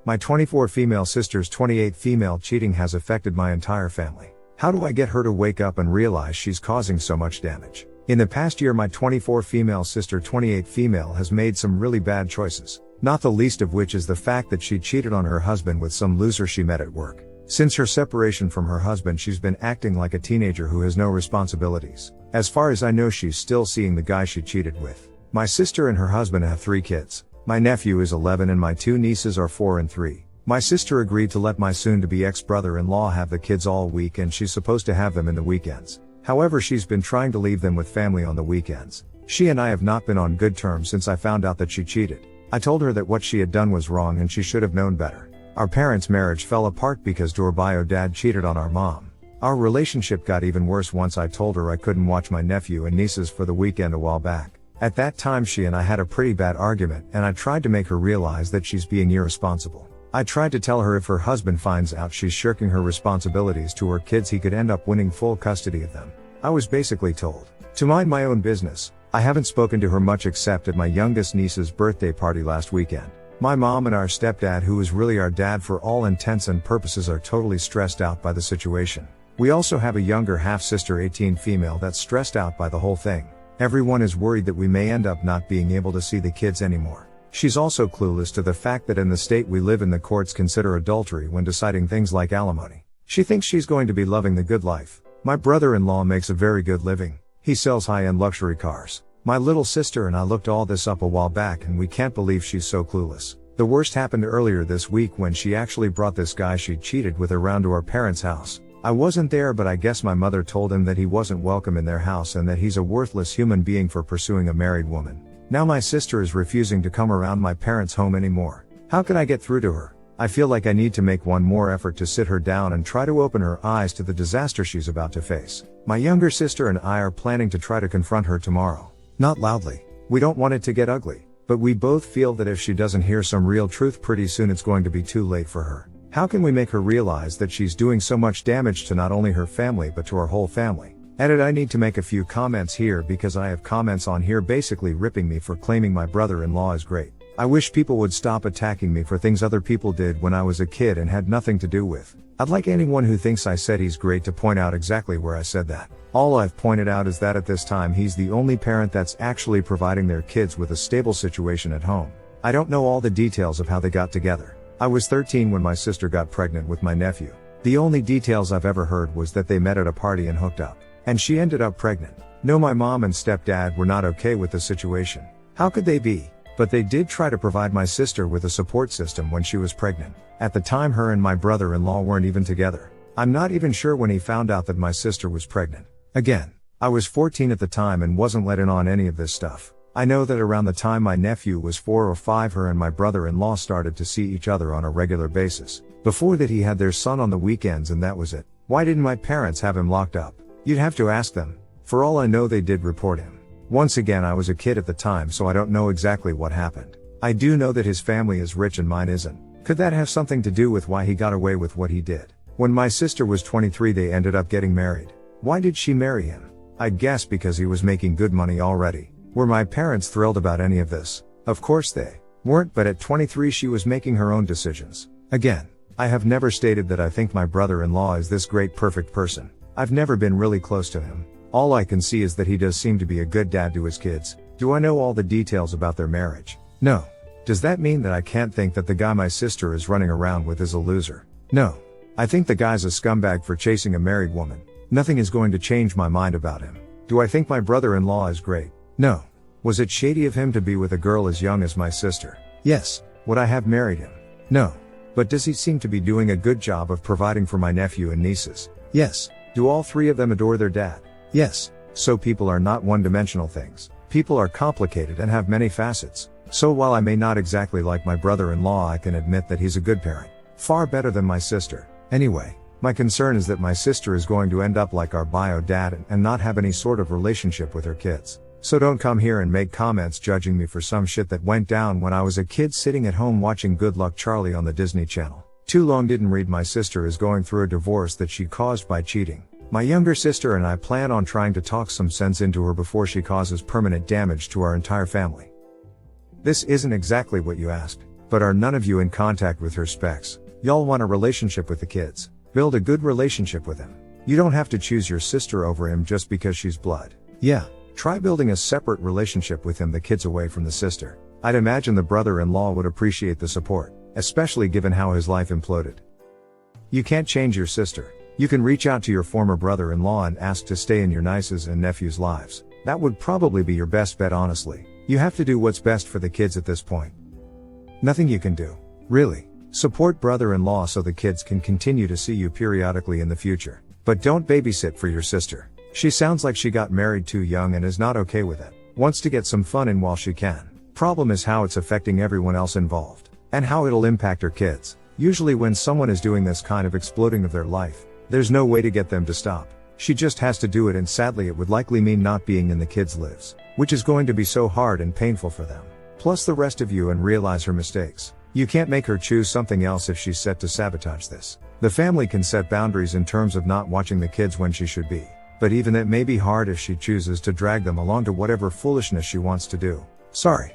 My 24 female sister's 28 female cheating has affected my entire family. How do I get her to wake up and realize she's causing so much damage? In the past year my 24 female sister 28 female has made some really bad choices. Not the least of which is the fact that she cheated on her husband with some loser she met at work. Since her separation from her husband she's been acting like a teenager who has no responsibilities. As far as I know she's still seeing the guy she cheated with. My sister and her husband have 3 kids. My nephew is 11 and my 2 nieces are 4 and 3. My sister agreed to let my soon-to-be ex-brother-in-law have the kids all week and she's supposed to have them in the weekends. However, she's been trying to leave them with family on the weekends. She and I have not been on good terms since I found out that she cheated. I told her that what she had done was wrong and she should have known better. Our parents' marriage fell apart because her bio dad cheated on our mom. Our relationship got even worse once I told her I couldn't watch my nephew and nieces for the weekend a while back. At that time she and I had a pretty bad argument and I tried to make her realize that she's being irresponsible. I tried to tell her if her husband finds out she's shirking her responsibilities to her kids he could end up winning full custody of them. I was basically told to mind my own business. I haven't spoken to her much except at my youngest niece's birthday party last weekend. My mom and our stepdad, who is really our dad for all intents and purposes, are totally stressed out by the situation. We also have a younger half-sister 18 female that's stressed out by the whole thing. Everyone is worried that we may end up not being able to see the kids anymore. She's also clueless to the fact that in the state we live in the courts consider adultery when deciding things like alimony. She thinks she's going to be loving the good life. My brother-in-law makes a very good living. He sells high-end luxury cars. My little sister and I looked all this up a while back and we can't believe she's so clueless. The worst happened earlier this week when she actually brought this guy she cheated with around to our parents' house. I wasn't there, but I guess my mother told him that he wasn't welcome in their house and that he's a worthless human being for pursuing a married woman. Now my sister is refusing to come around my parents' home anymore. How can I get through to her? I feel like I need to make one more effort to sit her down and try to open her eyes to the disaster she's about to face. My younger sister and I are planning to try to confront her tomorrow. Not loudly. We don't want it to get ugly. But we both feel that if she doesn't hear some real truth pretty soon it's going to be too late for her. How can we make her realize that she's doing so much damage to not only her family but to our whole family? Edit: I need to make a few comments here because I have comments on here basically ripping me for claiming my brother-in-law is great. I wish people would stop attacking me for things other people did when I was a kid and had nothing to do with. I'd like anyone who thinks I said he's great to point out exactly where I said that. All I've pointed out is that at this time he's the only parent that's actually providing their kids with a stable situation at home. I don't know all the details of how they got together. I was 13 when my sister got pregnant with my nephew. The only details I've ever heard was that they met at a party and hooked up. And she ended up pregnant. No, my mom and stepdad were not okay with the situation. How could they be? But they did try to provide my sister with a support system when she was pregnant. At the time her and my brother-in-law weren't even together. I'm not even sure when he found out that my sister was pregnant. Again, I was 14 at the time and wasn't let in on any of this stuff. I know that around the time my nephew was 4 or 5 her and my brother-in-law started to see each other on a regular basis. Before that he had their son on the weekends and that was it. Why didn't my parents have him locked up? You'd have to ask them. For all I know they did report him. Once again I was a kid at the time so I don't know exactly what happened. I do know that his family is rich and mine isn't. Could that have something to do with why he got away with what he did? When my sister was 23 they ended up getting married. Why did she marry him? I'd guess because he was making good money already. Were my parents thrilled about any of this? Of course they weren't, but at 23 she was making her own decisions. Again, I have never stated that I think my brother-in-law is this great perfect person. I've never been really close to him. All I can see is that he does seem to be a good dad to his kids. Do I know all the details about their marriage? No. Does that mean that I can't think that the guy my sister is running around with is a loser? No. I think the guy's a scumbag for chasing a married woman. Nothing is going to change my mind about him. Do I think my brother-in-law is great? No. Was it shady of him to be with a girl as young as my sister? Yes. Would I have married him? No. But does he seem to be doing a good job of providing for my nephew and nieces? Yes. Do all 3 of them adore their dad? Yes. So people are not one-dimensional things. People are complicated and have many facets. So while I may not exactly like my brother-in-law, I can admit that he's a good parent. Far better than my sister. Anyway, my concern is that my sister is going to end up like our bio dad and not have any sort of relationship with her kids. So don't come here and make comments judging me for some shit that went down when I was a kid sitting at home watching Good Luck Charlie on the Disney Channel. Too long didn't read. My sister is going through a divorce that she caused by cheating. My younger sister and I plan on trying to talk some sense into her before she causes permanent damage to our entire family. This isn't exactly what you asked. But are none of you in contact with her specs? Y'all want a relationship with the kids. Build a good relationship with him. You don't have to choose your sister over him just because she's blood. Yeah. Try building a separate relationship with him, the kids away from the sister. I'd imagine the brother-in-law would appreciate the support, especially given how his life imploded. You can't change your sister. You can reach out to your former brother-in-law and ask to stay in your nieces' and nephews' lives. That would probably be your best bet, honestly. You have to do what's best for the kids at this point. Nothing you can do. Really. Support brother-in-law so the kids can continue to see you periodically in the future. But don't babysit for your sister. She sounds like she got married too young and is not okay with it. Wants to get some fun in while she can. Problem is how it's affecting everyone else involved. And how it'll impact her kids. Usually when someone is doing this kind of exploding of their life, there's no way to get them to stop. She just has to do it, and sadly it would likely mean not being in the kids' lives, which is going to be so hard and painful for them. Plus the rest of you, and realize her mistakes. You can't make her choose something else if she's set to sabotage this. The family can set boundaries in terms of not watching the kids when she should be. But even that may be hard if she chooses to drag them along to whatever foolishness she wants to do. Sorry.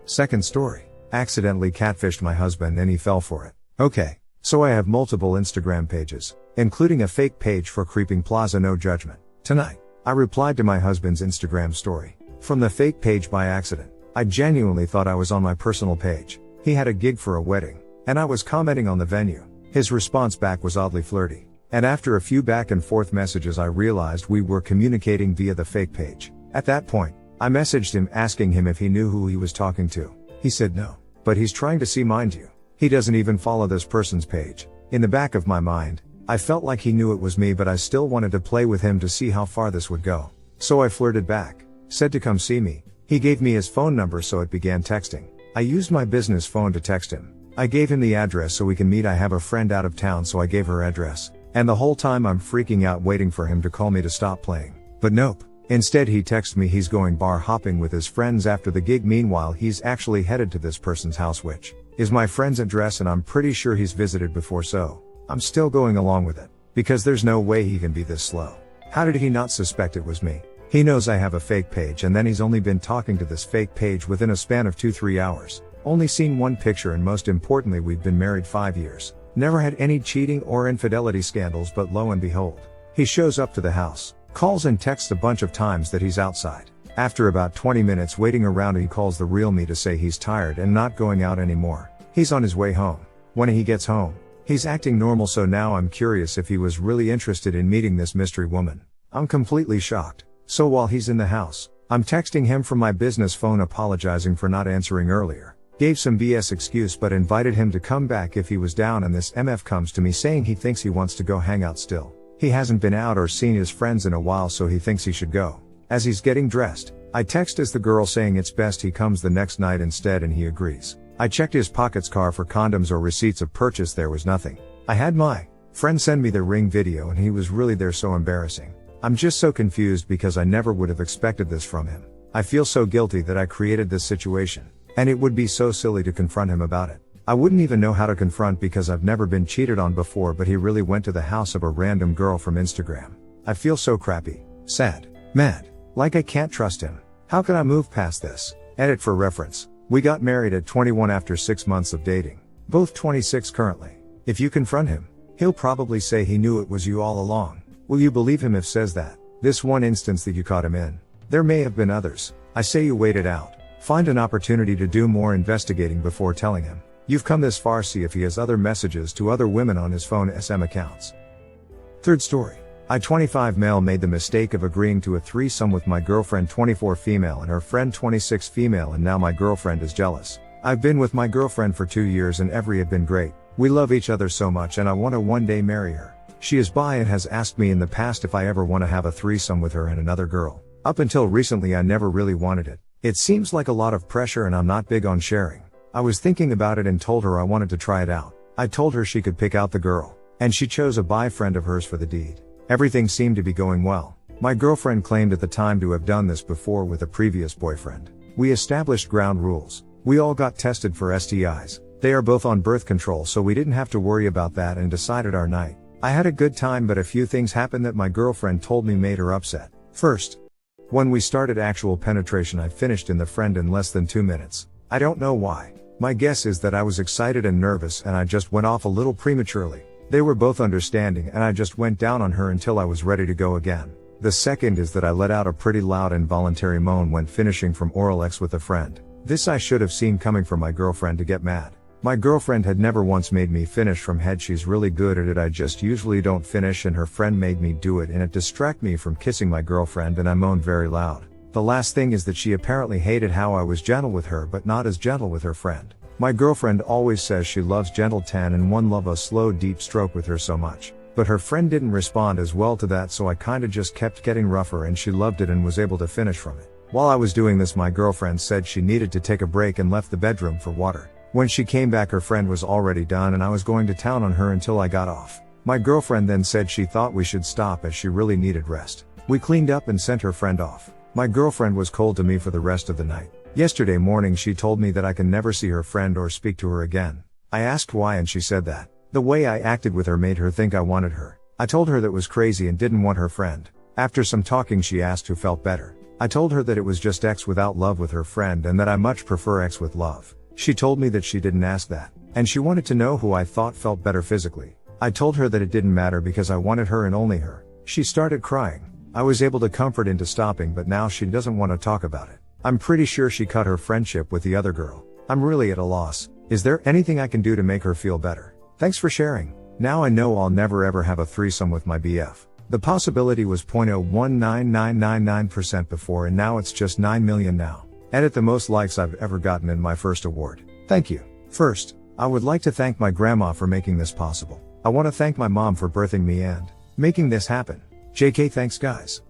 Second story. Accidentally catfished my husband and he fell for it. Okay. So I have multiple Instagram pages, including a fake page for Creeping Plaza No Judgment. Tonight, I replied to my husband's Instagram story from the fake page by accident. I genuinely thought I was on my personal page. He had a gig for a wedding, and I was commenting on the venue. His response back was oddly flirty. And after a few back and forth messages I realized we were communicating via the fake page. At that point, I messaged him asking him if he knew who he was talking to. He said no. But he's trying to see, mind you. He doesn't even follow this person's page. In the back of my mind, I felt like he knew it was me, but I still wanted to play with him to see how far this would go. So I flirted back. Said to come see me. He gave me his phone number, so it began texting. I used my business phone to text him. I gave him the address so we can meet. I have a friend out of town, so I gave her address. And the whole time I'm freaking out waiting for him to call me to stop playing. But nope. Instead he texts me he's going bar hopping with his friends after the gig. Meanwhile he's actually headed to this person's house, which is my friend's address, and I'm pretty sure he's visited before, so I'm still going along with it. Because there's no way he can be this slow. How did he not suspect it was me? He knows I have a fake page, and then he's only been talking to this fake page within a span of 2-3 hours. Only seen one picture, and most importantly we've been married 5 years. Never had any cheating or infidelity scandals, but lo and behold, he shows up to the house, calls and texts a bunch of times that he's outside. After about 20 minutes waiting around, he calls the real me to say he's tired and not going out anymore. He's on his way home. When he gets home, he's acting normal, so now I'm curious if he was really interested in meeting this mystery woman. I'm completely shocked. So while he's in the house, I'm texting him from my business phone apologizing for not answering earlier. Gave some BS excuse but invited him to come back if he was down, and this MF comes to me saying he thinks he wants to go hang out still. He hasn't been out or seen his friends in a while, so he thinks he should go. As he's getting dressed, I text as the girl saying it's best he comes the next night instead, and he agrees. I checked his pockets car for condoms or receipts of purchase. There was nothing. I had my friend send me the ring video and he was really there, so embarrassing. I'm just so confused because I never would have expected this from him. I feel so guilty that I created this situation. And it would be so silly to confront him about it. I wouldn't even know how to confront because I've never been cheated on before, but he really went to the house of a random girl from Instagram. I feel so crappy, sad, mad, like I can't trust him. How can I move past this? Edit for reference. We got married at 21 after 6 months of dating. Both 26 currently. If you confront him, he'll probably say he knew it was you all along. Will you believe him if says that? This one instance that you caught him in. There may have been others. I say you wait it out. Find an opportunity to do more investigating before telling him. You've come this far. See if he has other messages to other women on his phone SM accounts. Third story. I 25 male made the mistake of agreeing to a threesome with my girlfriend 24 female and her friend 26 female, and now my girlfriend is jealous. I've been with my girlfriend for 2 years and every had been great. We love each other so much and I want to one day marry her. She is bi and has asked me in the past if I ever want to have a threesome with her and another girl. Up until recently I never really wanted it. It seems like a lot of pressure and I'm not big on sharing. I was thinking about it and told her I wanted to try it out. I told her she could pick out the girl, and she chose a bi friend of hers for the deed. Everything seemed to be going well. My girlfriend claimed at the time to have done this before with a previous boyfriend. We established ground rules. We all got tested for STIs. They are both on birth control, so we didn't have to worry about that, and decided our night. I had a good time, but a few things happened that my girlfriend told me made her upset. First, when we started actual penetration, I finished in the friend in less than 2 minutes. I don't know why. My guess is that I was excited and nervous and I just went off a little prematurely. They were both understanding and I just went down on her until I was ready to go again. The second is that I let out a pretty loud involuntary moan when finishing from oral X with a friend. This I should have seen coming from my girlfriend to get mad. My girlfriend had never once made me finish from head. She's really good at it. I just usually don't finish, and her friend made me do it and it distracted me from kissing my girlfriend, and I moaned very loud. The last thing is that she apparently hated how I was gentle with her but not as gentle with her friend. My girlfriend always says she loves gentle 10 and 1 love a slow deep stroke with her so much. But her friend didn't respond as well to that, so I kinda just kept getting rougher and she loved it and was able to finish from it. While I was doing this, my girlfriend said she needed to take a break and left the bedroom for water. When she came back, her friend was already done and I was going to town on her until I got off. My girlfriend then said she thought we should stop as she really needed rest. We cleaned up and sent her friend off. My girlfriend was cold to me for the rest of the night. Yesterday morning she told me that I can never see her friend or speak to her again. I asked why and she said that the way I acted with her made her think I wanted her. I told her that was crazy and didn't want her friend. After some talking she asked who felt better. I told her that it was just X without love with her friend and that I much prefer X with love. She told me that she didn't ask that, and she wanted to know who I thought felt better physically. I told her that it didn't matter because I wanted her and only her. She started crying. I was able to comfort into stopping, but now she doesn't want to talk about it. I'm pretty sure she cut her friendship with the other girl. I'm really at a loss. Is there anything I can do to make her feel better? Thanks for sharing. Now I know I'll never ever have a threesome with my BF. The possibility was 0.019999% before and now it's just 9 million now. Edit: the most likes I've ever gotten in my first award. Thank you. First, I would like to thank my grandma for making this possible. I want to thank my mom for birthing me and making this happen. JK, thanks guys.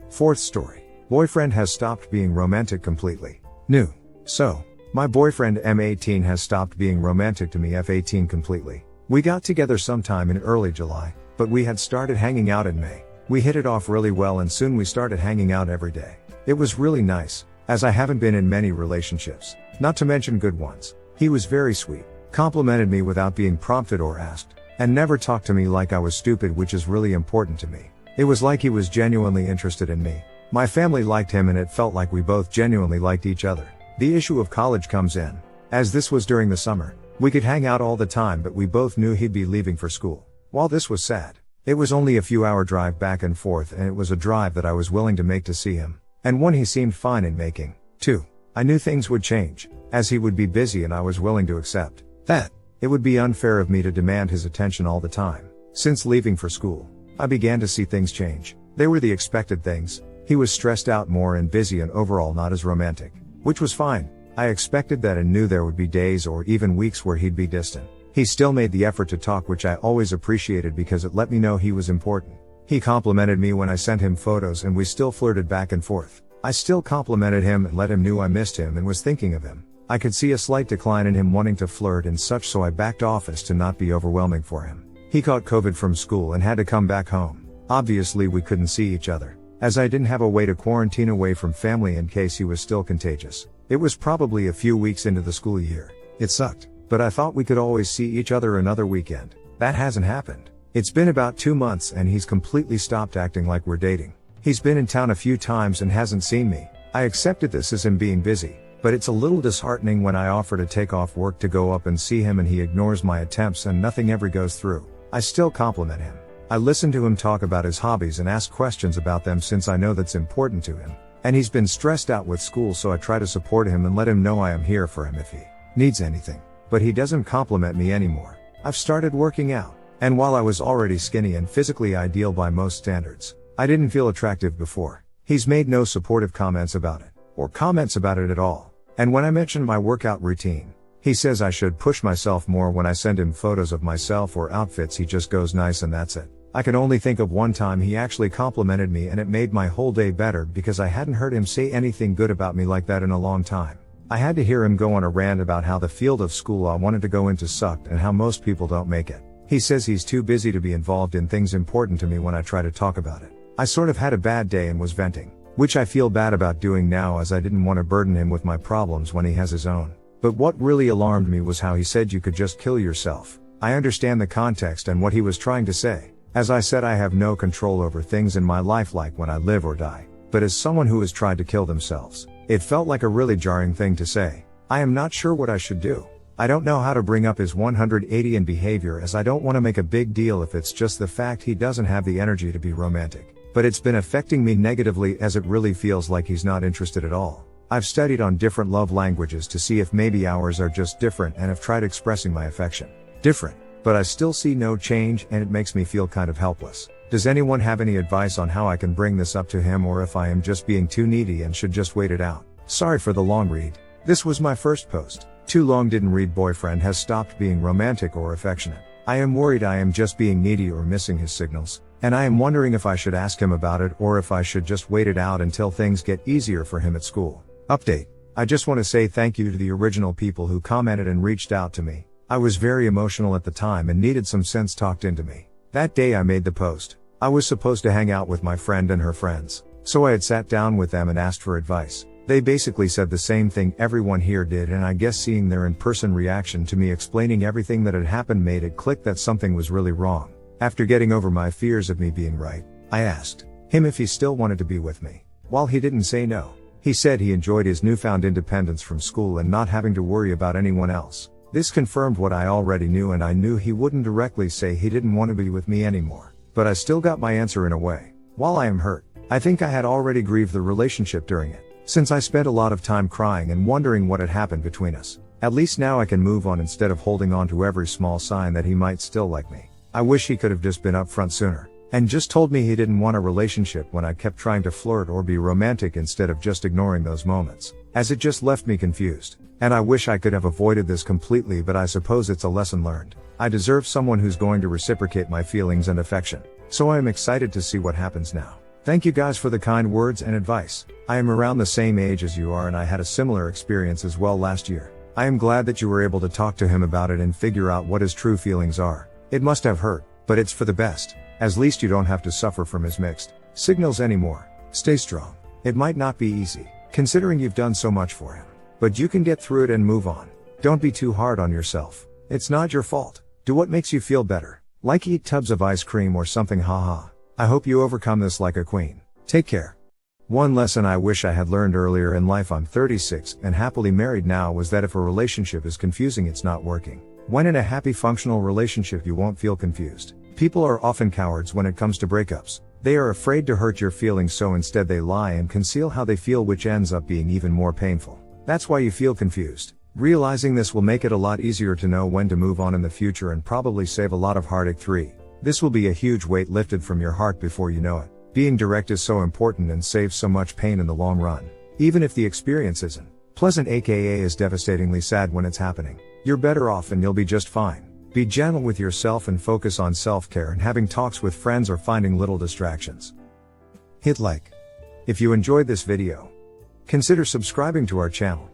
Fourth story. Boyfriend has stopped being romantic completely. New. So, my boyfriend M18 has stopped being romantic to me F18 completely. We got together sometime in early July, but we had started hanging out in May. We hit it off really well and soon we started hanging out every day. It was really nice, as I haven't been in many relationships, not to mention good ones. He was very sweet, complimented me without being prompted or asked, and never talked to me like I was stupid, which is really important to me. It was like he was genuinely interested in me. My family liked him and it felt like we both genuinely liked each other. The issue of college comes in. As this was during the summer, we could hang out all the time, but we both knew he'd be leaving for school. While this was sad, it was only a few hour drive back and forth, and it was a drive that I was willing to make to see him, and one he seemed fine in making. 2. I knew things would change, as he would be busy, and I was willing to accept that. It would be unfair of me to demand his attention all the time. Since leaving for school, I began to see things change. They were the expected things. He was stressed out more and busy and overall not as romantic, which was fine. I expected that and knew there would be days or even weeks where he'd be distant. He still made the effort to talk, which I always appreciated because it let me know he was important. He complimented me when I sent him photos and we still flirted back and forth. I still complimented him and let him know I missed him and was thinking of him. I could see a slight decline in him wanting to flirt and such, so I backed off as to not be overwhelming for him. He caught COVID from school and had to come back home. Obviously we couldn't see each other, as I didn't have a way to quarantine away from family in case he was still contagious. It was probably a few weeks into the school year. It sucked, but I thought we could always see each other another weekend. That hasn't happened. It's been about 2 months and he's completely stopped acting like we're dating. He's been in town a few times and hasn't seen me. I accepted this as him being busy, but it's a little disheartening when I offer to take off work to go up and see him and he ignores my attempts and nothing ever goes through. I still compliment him. I listen to him talk about his hobbies and ask questions about them since I know that's important to him. And he's been stressed out with school, so I try to support him and let him know I am here for him if he needs anything. But he doesn't compliment me anymore. I've started working out, and while I was already skinny and physically ideal by most standards, I didn't feel attractive before. He's made no supportive comments about it, or comments about it at all. And when I mention my workout routine, he says I should push myself more. When I send him photos of myself or outfits, he just goes nice and that's it. I can only think of one time he actually complimented me and it made my whole day better because I hadn't heard him say anything good about me like that in a long time. I had to hear him go on a rant about how the field of school I wanted to go into sucked and how most people don't make it. He says he's too busy to be involved in things important to me when I try to talk about it. I sort of had a bad day and was venting, which I feel bad about doing now as I didn't want to burden him with my problems when he has his own. But what really alarmed me was how he said you could just kill yourself. I understand the context and what he was trying to say. As I said, I have no control over things in my life like when I live or die. But as someone who has tried to kill themselves, it felt like a really jarring thing to say. I am not sure what I should do. I don't know how to bring up his 180 in behavior, as I don't want to make a big deal if it's just the fact he doesn't have the energy to be romantic. But it's been affecting me negatively, as it really feels like he's not interested at all. I've studied on different love languages to see if maybe ours are just different, and have tried expressing my affection different. But I still see no change, and it makes me feel kind of helpless. Does anyone have any advice on how I can bring this up to him, or if I am just being too needy and should just wait it out? Sorry for the long read. This was my first post. Too long didn't read. Boyfriend has stopped being romantic or affectionate. I am worried I am just being needy or missing his signals, and I am wondering if I should ask him about it or if I should just wait it out until things get easier for him at school. Update. I just want to say thank you to the original people who commented and reached out to me. I was very emotional at the time and needed some sense talked into me. That day I made the post, I was supposed to hang out with my friend and her friends, so I had sat down with them and asked for advice. They basically said the same thing everyone here did, and I guess seeing their in-person reaction to me explaining everything that had happened made it click that something was really wrong. After getting over my fears of me being right, I asked him if he still wanted to be with me. While he didn't say no, he said he enjoyed his newfound independence from school and not having to worry about anyone else. This confirmed what I already knew, and I knew he wouldn't directly say he didn't want to be with me anymore. But I still got my answer in a way. While I am hurt, I think I had already grieved the relationship during it, since I spent a lot of time crying and wondering what had happened between us. At least now I can move on instead of holding on to every small sign that he might still like me. I wish he could have just been upfront sooner, and just told me he didn't want a relationship when I kept trying to flirt or be romantic instead of just ignoring those moments, as it just left me confused. And I wish I could have avoided this completely, but I suppose it's a lesson learned. I deserve someone who's going to reciprocate my feelings and affection. So I am excited to see what happens now. Thank you guys for the kind words and advice. I am around the same age as you are, and I had a similar experience as well last year. I am glad that you were able to talk to him about it and figure out what his true feelings are. It must have hurt, but it's for the best. At least you don't have to suffer from his mixed signals anymore. Stay strong. It might not be easy, considering you've done so much for him. But you can get through it and move on. Don't be too hard on yourself. It's not your fault. Do what makes you feel better. Like eat tubs of ice cream or something. Haha. I hope you overcome this like a queen. Take care. One lesson I wish I had learned earlier in life. I'm 36 and happily married now, was that if a relationship is confusing, it's not working. When in a happy functional relationship, you won't feel confused. People are often cowards when it comes to breakups. They are afraid to hurt your feelings, so instead they lie and conceal how they feel, which ends up being even more painful. That's why you feel confused. Realizing this will make it a lot easier to know when to move on in the future and probably save a lot of heartache. 3. This will be a huge weight lifted from your heart before you know it. Being direct is so important and saves so much pain in the long run. Even if the experience isn't pleasant, aka is devastatingly sad when it's happening. You're better off and you'll be just fine. Be gentle with yourself and focus on self-care and having talks with friends or finding little distractions. Hit like if you enjoyed this video. Consider subscribing to our channel.